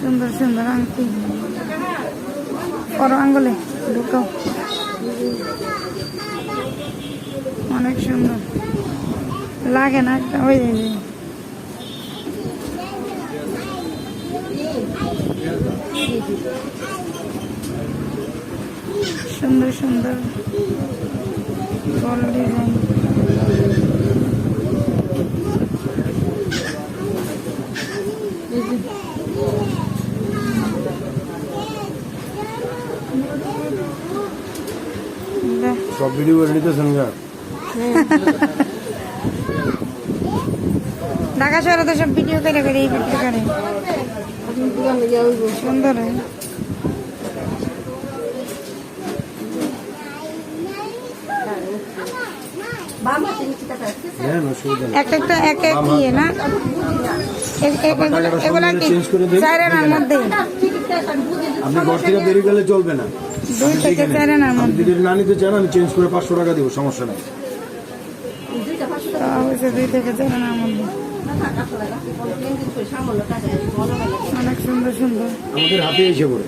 সুন্দর সুন্দর আংটি বড় আঙ্গুলে ঢুকাও, অনেক সুন্দর লাগে না একটা ওই সুন্দর সুন্দর বড় ডিজাইন। সব ভিডিও করে নিতেছেন গা? ঢাকা শহরে তো সব ভিডিও করে করে এই ভিডিও করে সুন্দর। একটা একটা এক এক ইয়ে না, এগুলা কি চার আনার মধ্যে? আপনি ঘর থেকে বেরিয়ে গেলে চলবে না, 2 থেকে 4 আনার মধ্যে। যদি না নিতে চান আমি চেঞ্জ করে 500 টাকা দিব, সমস্যা নাই। অবশ্যই 2 থেকে 4 আনার মধ্যে অনেক সুন্দর সুন্দর। আমাদের হাতে এসে পড়ে।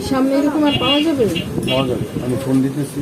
সামনে এরকম আর পাওয়া যাবে? পাওয়া যাবে, আমি ফোন দিতেছি।